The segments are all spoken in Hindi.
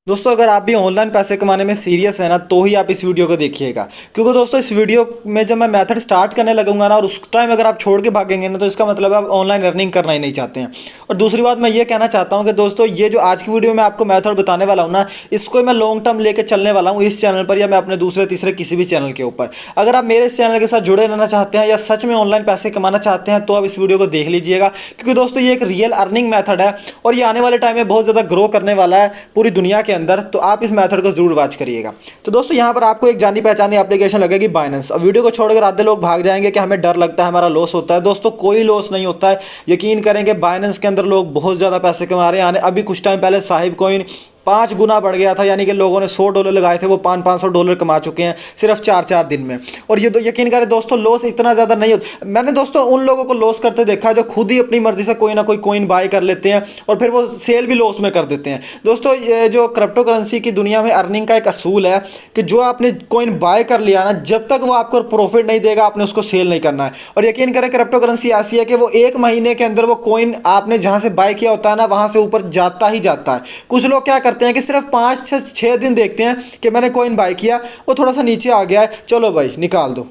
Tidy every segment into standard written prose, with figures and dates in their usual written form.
दोस्तों अगर आप भी ऑनलाइन पैसे कमाने में सीरियस है ना तो ही आप इस वीडियो को देखिएगा। क्योंकि दोस्तों इस वीडियो में जब मैं मेथड स्टार्ट करने लगूंगा ना और उस टाइम अगर आप छोड़ के भागेंगे ना तो इसका मतलब है आप ऑनलाइन अर्निंग करना ही नहीं चाहते हैं। और दूसरी बात मैं ये कहना चाहता हूँ कि दोस्तों ये जो आज की वीडियो में आपको मेथड बताने वाला हूँ ना, इसको मैं लॉन्ग टर्म लेकर चलने वाला हूँ इस चैनल पर या मैं अपने दूसरे तीसरे किसी भी चैनल के ऊपर। अगर आप मेरे इस चैनल के साथ जुड़े रहना चाहते हैं या सच में ऑनलाइन पैसे कमाना चाहते हैं तो आप इस वीडियो को देख लीजिएगा। क्योंकि दोस्तों ये एक रियल अर्निंग मेथड है और ये आने वाले टाइम में बहुत ज़्यादा ग्रो करने वाला है पूरी दुनिया के अंदर। तो आप इस मेथड को जरूर वॉच करिएगा। तो दोस्तों यहाँ पर आपको एक जानी पहचानी एप्लीकेशन लगेगी बाइनेंस। अब वीडियो को छोड़कर आधे लोग भाग जाएंगे कि हमें डर लगता है, हमारा लॉस होता है। दोस्तों कोई लॉस नहीं होता है, यकीन करेंगे। बाइनेंस के अंदर लोग बहुत ज़्यादा पैसे कमा रहे हैं। अभी कुछ टाइम पहले साहिब कॉइन 5 गुना बढ़ गया था, यानी कि लोगों ने $100 लगाए थे वो $500 कमा चुके हैं सिर्फ 4 दिन में। और ये यकीन करें दोस्तों लॉस इतना ज़्यादा नहीं होता। मैंने दोस्तों उन लोगों को लॉस करते देखा है जो खुद ही अपनी मर्जी से कोई ना कोई कॉइन बाय कर लेते हैं और फिर वो सेल भी लॉस में कर देते हैं। दोस्तों ये जो क्रिप्टो करेंसी की दुनिया में अर्निंग का एक असूल है कि जो आपने कॉइन बाय कर लिया ना, जब तक वो आपको प्रॉफिट नहीं देगा आपने उसको सेल नहीं करना है। और यकीन करें क्रिप्टो करेंसी ऐसी है कि वो 1 महीने के अंदर वो कॉइन आपने जहाँ से बाय किया होता है ना वहाँ से ऊपर जाता ही जाता है। कुछ लोग क्या करते हैं कि सिर्फ 5-6 दिन देखते हैं कि मैंने कॉइन बाय किया, वो थोड़ा सा नीचे आ गया है, चलो भाई निकाल दो।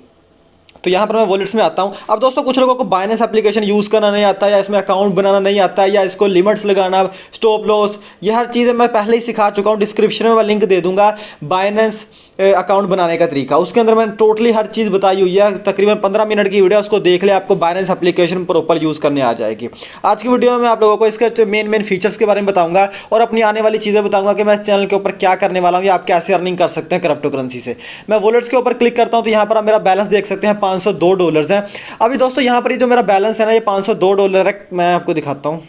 तो यहाँ पर मैं वॉलेट्स में आता हूँ। अब दोस्तों कुछ लोगों को बाइनेंस एप्लीकेशन यूज़ करना नहीं आता या इसमें अकाउंट बनाना नहीं आता या इसको लिमिट्स लगाना, स्टॉप लॉस, ये हर चीज़ें मैं पहले ही सिखा चुका हूँ। डिस्क्रिप्शन में मैं लिंक दे दूंगा बाइनेंस अकाउंट बनाने का तरीका। उसके अंदर मैंने टोटली हर चीज़ बताई हुई है। तकरीबन 15 मिनट की वीडियो, उसको देख ले, आपको बाइनेंस एप्लीकेशन प्रॉपर यूज़ करने आ जाएगी। आज की वीडियो में मैं आप लोगों को इसके मेन फीचर्स के बारे में बताऊंगा और अपनी आने वाली चीज़ें बताऊंगा कि मैं इस चैनल के ऊपर क्या करने वाला हूँ या आप कैसे अर्निंग कर सकते हैं क्रिप्टो करेंसी से। मैं वॉलेट्स के ऊपर क्लिक करता हूँ तो यहाँ पर आप मेरा बैलेंस देख सकते हैं, $502 है। अभी दोस्तों यहाँ पर ये जो मेरा बैलेंस है ना, ये $502 है। मैं आपको दिखाता हूँ।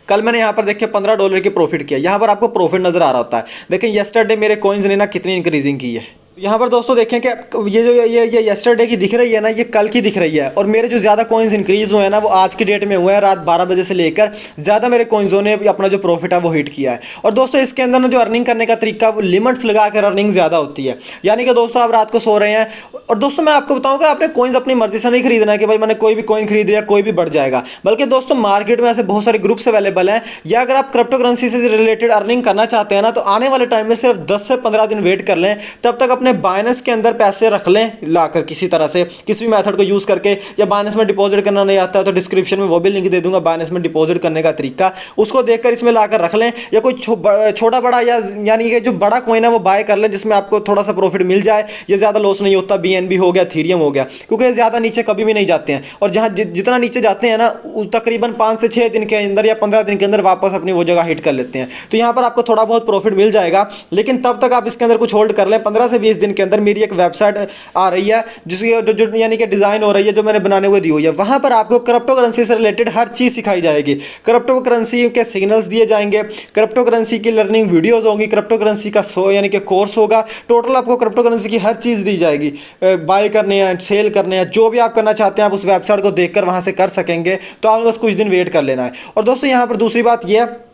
कल मैंने यहाँ पर देखिए $15 की प्रॉफिट किया। यहाँ पर आपको प्रॉफिट नजर आ रहा होता है। देखें येस्टरडे मेरे कॉइन्स ने ना कितनी इंक्रीजिंग की है। यहाँ पर दोस्तों देखें कि ये जो ये येस्टरडे की दिख रही है ना, ये कल की दिख रही है। और मेरे जो ज़्यादा कॉइन्स इंक्रीज हुए हैं ना वो आज की डेट में हुए हैं। रात 12 बजे से लेकर ज़्यादा मेरे कॉइन्सों ने अपना जो प्रॉफिट है वो हिट किया है। और दोस्तों इसके अंदर ना जो अर्निंग करने का तरीका वो लिमिट्स लगा कर अर्निंग ज़्यादा होती है। यानी कि दोस्तों आप रात को सो रहे हैं और दोस्तों मैं आपको बताऊँ कि आपने कॉइन्स अपनी मर्जी से नहीं खरीदना है कि भाई मैंने कोई भी कॉइन खरीद लिया कोई भी बढ़ जाएगा। बल्कि दोस्तों मार्केट में ऐसे बहुत सारे ग्रुप्स अवेलेबल हैं, या अगर आप क्रिप्टो करेंसी से रिलेटेड अर्निंग करना चाहते हैं ना तो आने वाले टाइम में सिर्फ 10 से 15 दिन वेट कर लें। तब तक अपने बाइनेंस के अंदर पैसे रख लें लाकर, किसी तरह से किसी भी मेथड को यूज करके। या बाइनेंस में डिपॉजिट करना नहीं आता है तो डिस्क्रिप्शन में वो भी लिंक दे दूंगा बाइनेंस में डिपॉजिट करने का तरीका, उसको देखकर इसमें लाकर रख लें। या कोई छोटा बड़ा या यानी कि जो बड़ा कॉइन है वो बाय कर लें जिसमें आपको थोड़ा सा प्रॉफिट मिल जाए। ये ज़्यादा लॉस नहीं होता। BNB हो गया, थीरियम हो गया, क्योंकि ज़्यादा नीचे कभी भी नहीं जाते हैं। और जहाँ जितना नीचे जाते हैं ना तकरीबन 5 से 6 दिन के अंदर या 15 दिन के अंदर वापस अपनी वो जगह हिट कर लेते हैं। तो यहाँ पर आपको थोड़ा बहुत प्रॉफिट मिल जाएगा, लेकिन तब तक आप इसके अंदर कुछ होल्ड कर लें। 15 से 20 दिन के अंदर मेरी एक वेबसाइट आ रही है जिसकी जो यानी कि डिज़ाइन हो रही है, जो मैंने बनाने हुए दी हुई है। वहाँ पर आपको क्रिप्टो करेंसी से रिलेटेड हर चीज़ सिखाई जाएगी। क्रिप्टो करेंसी के सिग्नल्स दिए जाएंगे, क्रिप्टो करेंसी की लर्निंग वीडियोस होंगी, क्रिप्टो करेंसी का यानी कि कोर्स होगा। टोटल आपको क्रिप्टो करेंसी की हर चीज़ दी जाएगी। बाय करने हैं, सेल करने हैं, जो भी आप करना चाहते हैं आप उस वेबसाइट को देखकर वहाँ से कर सकेंगे। तो आपने बस कुछ दिन वेट कर लेना है। और दोस्तों यहाँ पर दूसरी बात यह है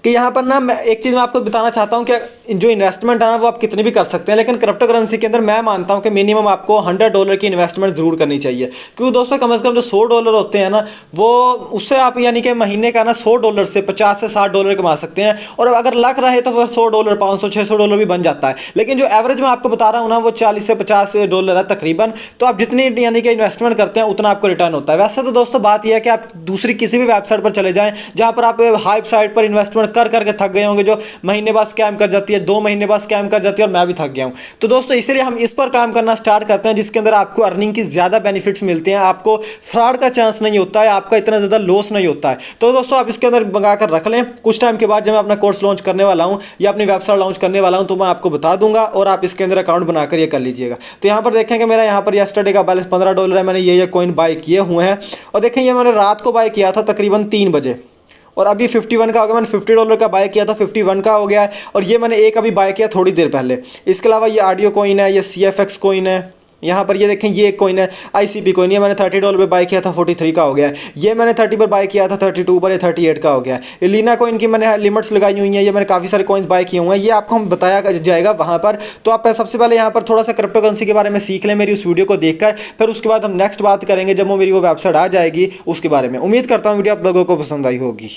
कि यहाँ पर ना मैं एक चीज़ मैं आपको बताना चाहता हूँ कि जो इन्वेस्टमेंट है ना वो आप कितनी भी कर सकते हैं, लेकिन क्रिप्टो करेंसी के अंदर मैं मानता हूँ कि मिनिमम आपको $100 की इन्वेस्टमेंट जरूर करनी चाहिए। क्योंकि दोस्तों कम से कम जो $100 होते हैं ना वो उससे आप यानी कि महीने का ना $100 से $50 से $60 कमा सकते हैं। और अगर लक रहे तो फिर $100, $500, $600 भी बन जाता है। लेकिन जो एवरेज मैं आपको बता रहा हूँ ना वो $40 से $50 है तकरीबन। तो आप जितनी यानी कि इन्वेस्टमेंट करते हैं उतना आपको रिटर्न होता है। वैसे तो दोस्तों बात यह है कि आप दूसरी किसी भी वेबसाइट पर चले जाएँ जहाँ पर आप हाइप साइट पर इन्वेस्टमेंट कर करके थक गए होंगे, जो महीने बाद स्कैम कर जाती है, 2 महीने बाद स्कैम कर जाती है, और मैं भी थक गया हूं। तो दोस्तों इसलिए हम इस पर काम करना स्टार्ट करते हैं जिसके अंदर आपको अर्निंग की ज्यादा बेनिफिट्स मिलते हैं, आपको फ्रॉड का चांस नहीं होता है, आपका इतना ज्यादा लॉस नहीं होता है। तो दोस्तों आप इसके अंदर मंगा कर रख लें। कुछ टाइम के बाद जब मैं अपना कोर्स लॉन्च करने वाला हूं या अपनी वेबसाइट लॉन्च करने वाला हूं तो मैं आपको बता दूंगा और आप इसके अंदर अकाउंट बनाकर ये कर लीजिएगा। तो यहाँ पर देखें कि मेरा यहाँ पर येस्टरडे का बैलेंस $15 है। मैंने ये कॉइन बाय किए हुए हैं और देखें ये मैंने रात को बाय किया था तकरीबन 3 बजे और अभी 51 का हो गया। मैंने $50 का बाय किया था, 51 का हो गया है। और ये मैंने एक अभी बाय किया थोड़ी देर पहले। इसके अलावा ये ऑडियो कॉइन है, ये CFX कॉइन है। यहाँ पर ये देखें ये एक कॉइन है ICP कॉइन, ये मैंने $30 पे बाय किया था, 43 का हो गया है। ये मैंने 30 पर बाय किया था, 32 पर, ये 38 का हो गया है। ये लीना कॉइन की मैंने लिमिट्स लगाई हुई हैं, ये मैंने काफ़ी सारे कॉइन्स बाय किए हुए हैं, ये आपको हम बताया जाएगा वहाँ पर। तो आप सबसे पहले यहाँ पर थोड़ा सा क्रिप्टो करेंसी के बारे में सीख लें मेरी उस वीडियो को देखकर, फिर उसके बाद हम नेक्स्ट बात करेंगे जब वो मेरी वो वेबसाइट आ जाएगी उसके बारे में। उम्मीद करता हूँ वीडियो आप लोगों को पसंद आई होगी।